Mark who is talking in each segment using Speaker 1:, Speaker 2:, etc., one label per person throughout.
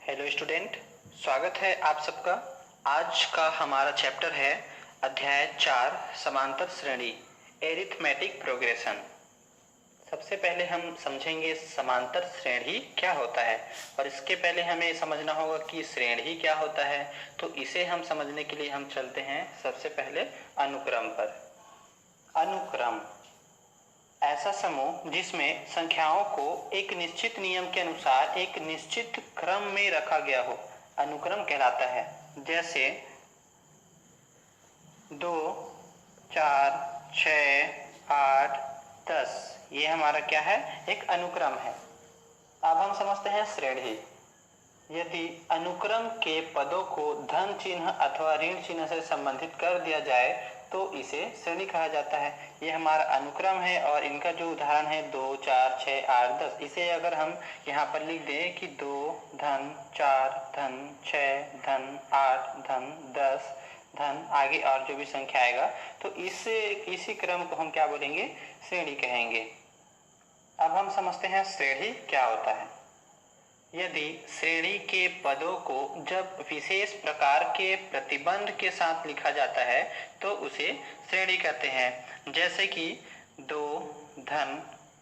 Speaker 1: Hello student, स्वागत है आप सबका। आज का हमारा चैप्टर है अध्याय 4 समांतर श्रेणी एरिथमेटिक प्रोग्रेशन। सबसे पहले हम समझेंगे समांतर श्रेणी क्या होता है और इसके पहले हमें समझना होगा कि श्रेणी क्या होता है। तो इसे हम समझने के लिए हम चलते हैं सबसे पहले अनुक्रम पर। अनुक्रम ऐसा समूह जिसमें संख्याओं को एक निश्चित नियम के अनुसार एक निश्चित क्रम में रखा गया हो, अनुक्रम कहलाता है। जैसे 2, 4, 6, 8, 10, ये हमारा क्या है? एक अनुक्रम है। अब हम समझते हैं श्रेणी। यदि अनुक्रम के पदों को धन चिन्ह अथवा ऋण चिन्ह से संबंधित कर दिया जाए तो इसे श्रेणी कहा जाता है। ये हमारा अनुक्रम है और इनका जो उदाहरण है 2, 4, 6, 8, 10, इसे अगर हम यहाँ पर लिख दें कि 2 धन 4 धन 6 धन 8 धन 10 धन आगे और जो भी संख्या आएगा तो इसी क्रम को हम क्या बोलेंगे? श्रेणी कहेंगे। अब हम समझते हैं श्रेणी क्या होता है। यदि श्रेणी के पदों को जब विशेष प्रकार के प्रतिबंध के साथ लिखा जाता है तो उसे श्रेणी कहते हैं। जैसे कि 2 धन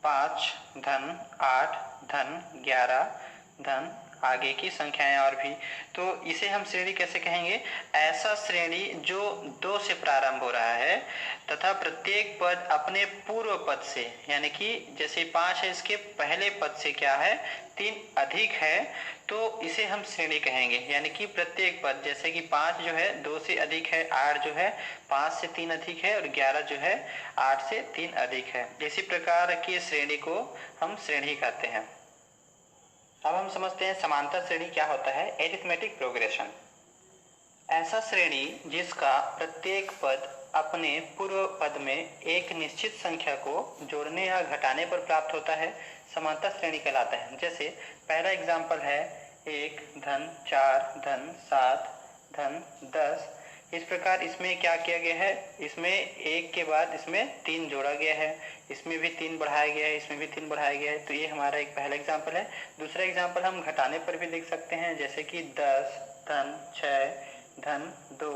Speaker 1: 5 धन 8 धन 11 धन आगे की संख्याएं और भी, तो इसे हम श्रेणी कैसे कहेंगे? ऐसा श्रेणी जो 2 से प्रारंभ हो रहा है तथा प्रत्येक पद अपने पूर्व पद से, यानी कि जैसे 5 है इसके पहले पद से क्या है? 3 अधिक है, तो इसे हम श्रेणी कहेंगे। यानी कि प्रत्येक पद, जैसे कि 5 जो है 2 से अधिक है, 8 जो है 5 से 3 अधिक है और 11 जो है 8 से 3 अधिक है। इसी प्रकार की श्रेणी को हम श्रेणी कहते हैं। अब हम समझते हैं समांतर श्रेणी क्या होता है। एरिथमेटिक प्रोग्रेशन ऐसा श्रेणी जिसका प्रत्येक पद अपने पूर्व पद में एक निश्चित संख्या को जोड़ने या घटाने पर प्राप्त होता है, समांतर श्रेणी कहलाता है। जैसे पहला एग्जाम्पल है 1 धन 4 धन 7 धन 10। इस प्रकार इसमें क्या किया गया है? इसमें 1 के बाद इसमें 3 जोड़ा गया है, इसमें भी 3 बढ़ाया गया है, इसमें भी 3 बढ़ाया गया है। तो ये हमारा एक पहला एग्जाम्पल है। दूसरा एग्जाम्पल हम घटाने पर भी देख सकते हैं, जैसे कि 10 धन 6 धन 2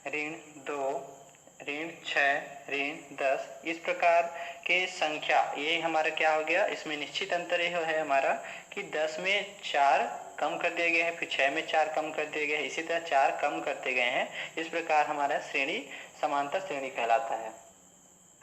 Speaker 1: ऋण 2 ऋण 6 ऋण 10। इस प्रकार के संख्या, ये हमारा क्या हो गया? इसमें निश्चित अंतर ये है हमारा कि 10 में 4 कम कर दिए गए हैं, फिर 6 में 4 कम कर दिए गए हैं, इसी तरह 4 कम करते गए हैं। इस प्रकार हमारा श्रेणी समांतर श्रेणी कहलाता है।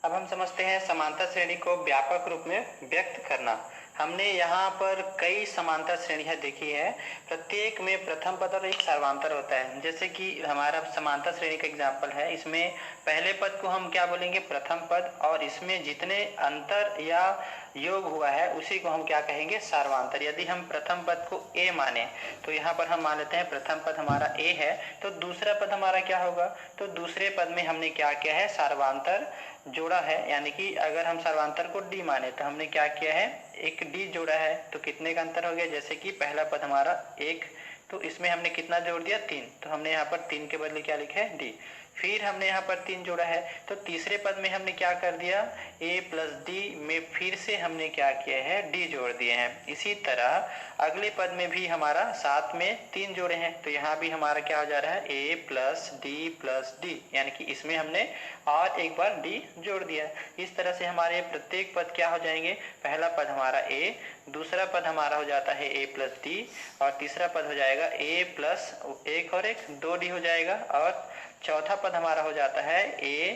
Speaker 1: अब हम समझते हैं समांतर श्रेणी को व्यापक रूप में व्यक्त करना। हमने यहाँ पर कई समांतर श्रेणियां देखी है। प्रत्येक में प्रथम पद और एक सर्वांतर होता है। जैसे कि हमारा समांतर श्रेणी का एग्जाम्पल है, इसमें पहले पद को हम क्या बोलेंगे? प्रथम पद, और इसमें जितने अंतर या योग हुआ है उसी को हम क्या कहेंगे? सर्वांतर। यदि हम प्रथम पद को ए माने तो यहाँ पर हम मान लेते हैं प्रथम पद हमारा ए है, तो दूसरा पद हमारा क्या होगा? तो दूसरे पद में हमने क्या किया है? सर्वांतर जोड़ा है। यानी कि अगर हम सर्वांतर को डी माने तो हमने क्या किया है? एक डी जोड़ा है। तो कितने का अंतर हो गया? जैसे कि पहला पद हमारा 1, तो इसमें हमने कितना जोड़ दिया? 3। तो हमने यहाँ पर 3 के बदले क्या लिखा है? डी। फिर हमने यहाँ पर 3 जोड़ा है, तो तीसरे पद में हमने क्या कर दिया? a प्लस डी में फिर से हमने क्या किया है? डी जोड़ दिए हैं। इसी तरह अगले पद में भी हमारा साथ में 3 जोड़े हैं, तो यहाँ भी हमारा क्या हो जा रहा है? a प्लस डी, यानी कि इसमें हमने और एक बार डी जोड़ दिया। इस तरह से हमारे प्रत्येक पद क्या हो जाएंगे? पहला पद हमारा a, दूसरा पद हमारा हो जाता है a प्लस डी, और तीसरा पद हो जाएगा a प्लस 1 और 1 2 डी हो जाएगा, और चौथा पद हमारा हो जाता है a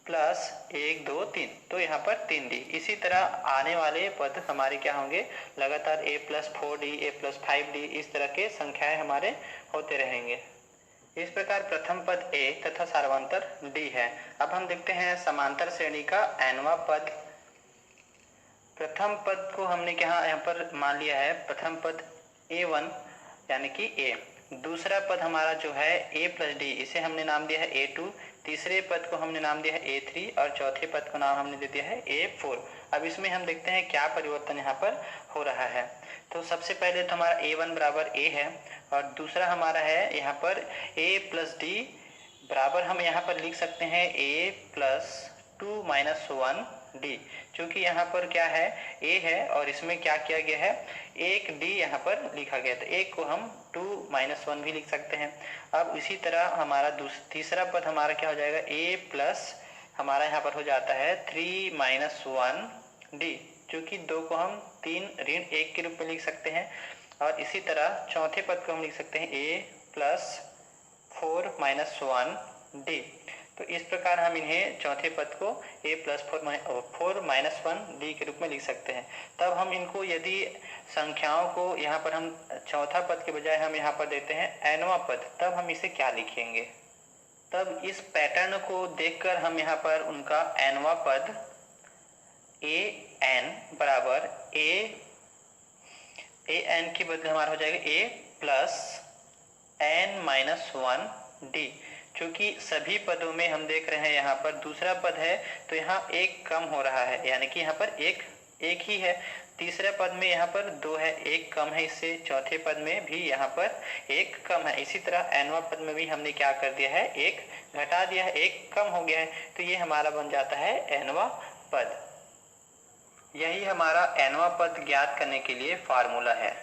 Speaker 1: प्लस 1 2 3, तो यहाँ पर 3 डी। इसी तरह आने वाले पद हमारे क्या होंगे? लगातार a plus 4 D, a plus 5 D, इस तरह के संख्याएं हमारे होते रहेंगे। इस प्रकार प्रथम पद a तथा सर्वांतर d है। अब हम देखते हैं समांतर श्रेणी का nवां पद। प्रथम पद को हमने यहाँ पर मान लिया है प्रथम पद a1 यानी कि a। दूसरा पद हमारा जो है a प्लस डी, इसे हमने नाम दिया है a2। तीसरे पद को हमने नाम दिया है a3 और चौथे पद को नाम हमने दे दिया है a4। अब इसमें हम देखते हैं क्या परिवर्तन यहाँ पर हो रहा है। तो सबसे पहले तो हमारा a1 बराबर a है, और दूसरा हमारा है यहाँ पर a प्लस डी बराबर हम यहाँ पर लिख सकते हैं a प्लस 2 माइनस 1 डी, क्योंकि यहाँ पर क्या है a है और इसमें क्या किया गया है एक d यहाँ पर लिखा गया, तो एक को हम 2 - 1 भी लिख सकते हैं। अब इसी तरह हमारा तीसरा पद हमारा क्या हो जाएगा a प्लस हमारा यहाँ पर हो जाता है 3 - 1 d, क्योंकि 2 को हम 3 ऋण 1 के रूप में लिख सकते हैं। और इसी तरह चौथे पद को हम लिख सकते हैं a प्लस 4 - 1 d। तो इस प्रकार हम इन्हें चौथे पद को a प्लस 4 - 1 d के रूप में लिख सकते हैं। तब हम इनको यदि संख्याओं को यहाँ पर हम चौथा पद के बजाय हम यहाँ पर देते हैं nवां पद, तब हम इसे क्या लिखेंगे? तब इस पैटर्न को देखकर हम यहाँ पर उनका nवां पद a n बराबर a n के बदले हमारा हो जाएगा a प्लस n - 1 d, क्योंकि सभी पदों में हम देख रहे हैं यहाँ पर दूसरा पद है तो यहाँ एक कम हो रहा है, यानी कि यहाँ पर एक ही है। तीसरे पद में यहाँ पर 2 है, एक कम है इससे। चौथे पद में भी यहाँ पर एक कम है। इसी तरह nवां पद में भी हमने क्या कर दिया है, एक घटा दिया है, एक कम हो गया है, तो ये हमारा बन जाता है nवां पद। यही हमारा nवां पद ज्ञात करने के लिए फार्मूला है।